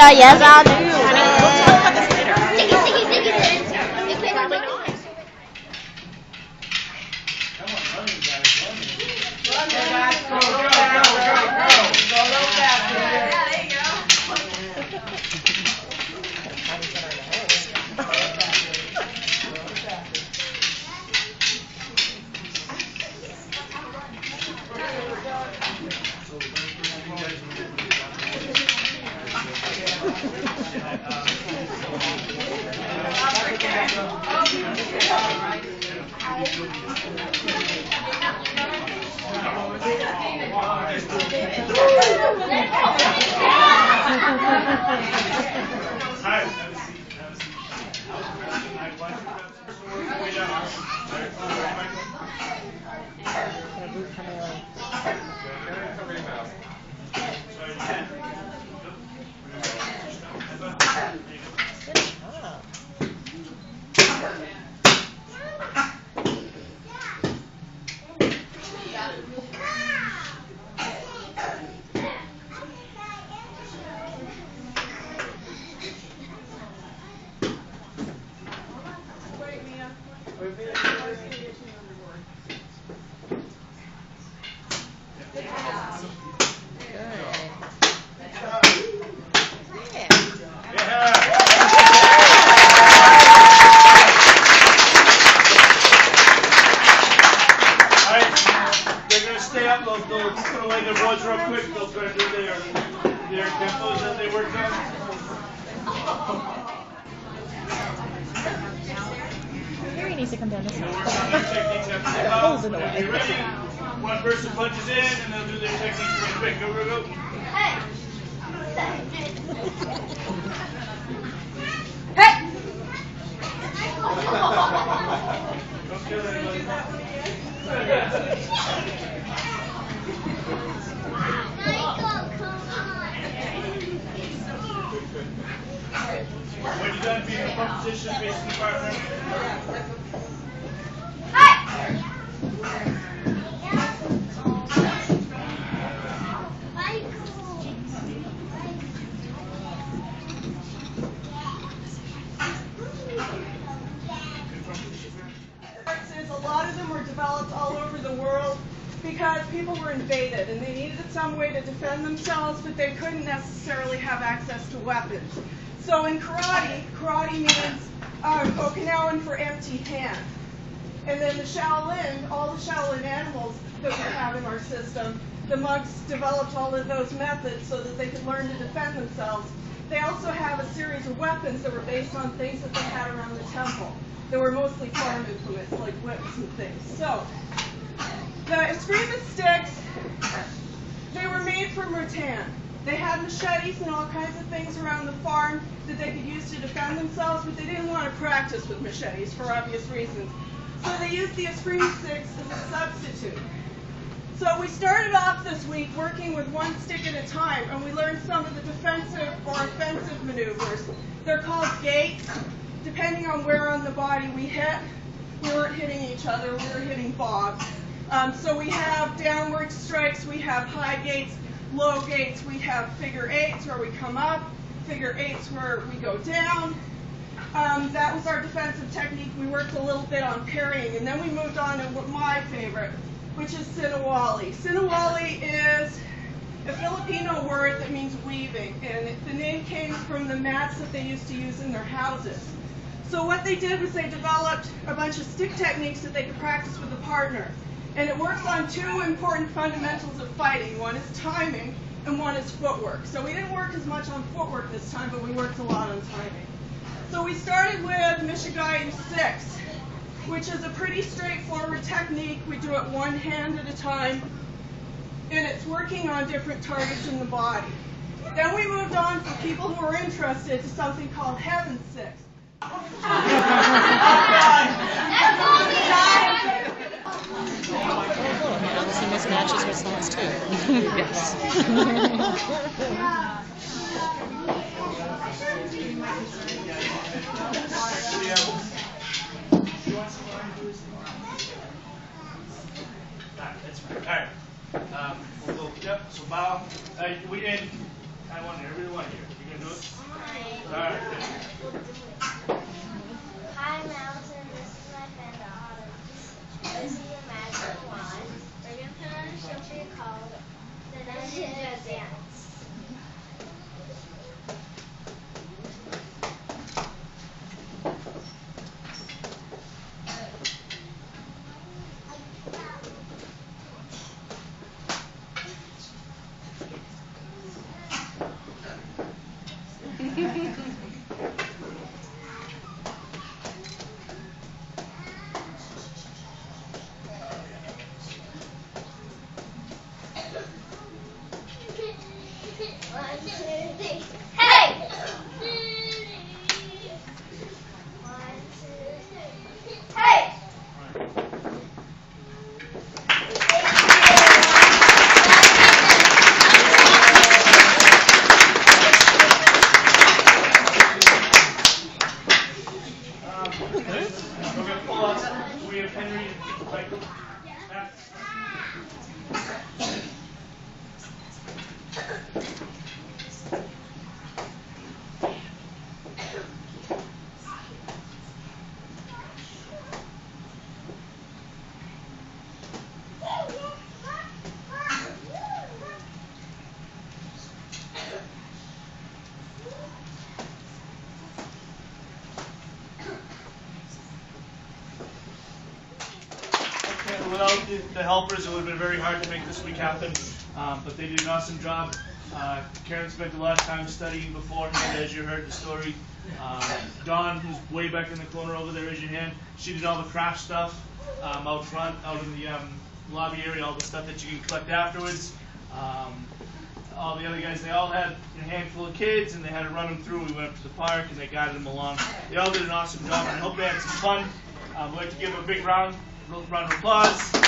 Yes, I do. Needs to come down this way. Holes in the way. One person punches in and they'll do their techniques real quick. Go, go, go. Hey! Hey! Don't kill anybody. When you're done being in a position, facing the partner. A lot of them were developed all over the world because people were invaded and they needed some way to defend themselves, but they couldn't necessarily have access to weapons. So in karate, karate means Okinawan for empty hand. And then the Shaolin, all the Shaolin animals that we have in our system, the monks developed all of those methods so that they could learn to defend themselves. They also have a series of weapons that were based on things that they had around the temple. They were mostly farm implements like whips and things. So the escrima sticks, they were made from rattan. They had machetes and all kinds of things around the farm that they could use to defend themselves, but they didn't want to practice with machetes for obvious reasons. So they used the escrima sticks as a substitute. So we started off this week working with one stick at a time, and we learned some of the defensive or offensive maneuvers. They're called gates. Depending on where on the body we hit, we weren't hitting each other, we were hitting bobs. So we have downward strikes, we have high gates, low gates, we have figure eights where we come up, figure eights where we go down. That was our defensive technique. We worked a little bit on parrying, and then we moved on to my favorite, which is sinawali. Sinawali is a Filipino word that means weaving, and the name came from the mats that they used to use in their houses. So what they did was they developed a bunch of stick techniques that they could practice with a partner. And it works on two important fundamentals of fighting. One is timing, and one is footwork. So we didn't work as much on footwork this time, but we worked a lot on timing. So we started with Mishigayu 6, which is a pretty straightforward technique. We do it one hand at a time, and it's working on different targets in the body. Then we moved on for people who are interested to something called Heaven 6. Obviously mismatches with songs too. Yes. That's right. All right. We'll go. Yep. So bow. We did. I want everyone here. You gonna do it? without the helpers, it would have been very hard to make this week happen. But they did an awesome job. Karen spent a lot of time studying beforehand, as you heard the story. Dawn, who's way back in the corner over there, raise your hand. She did all the craft stuff out front, out in the lobby area, all the stuff that you can collect afterwards. All the other guys, they all had a handful of kids, and they had to run them through. We went up to the park, and they guided them along. They all did an awesome job, and I hope they had some fun. I'd like to give a big round of applause.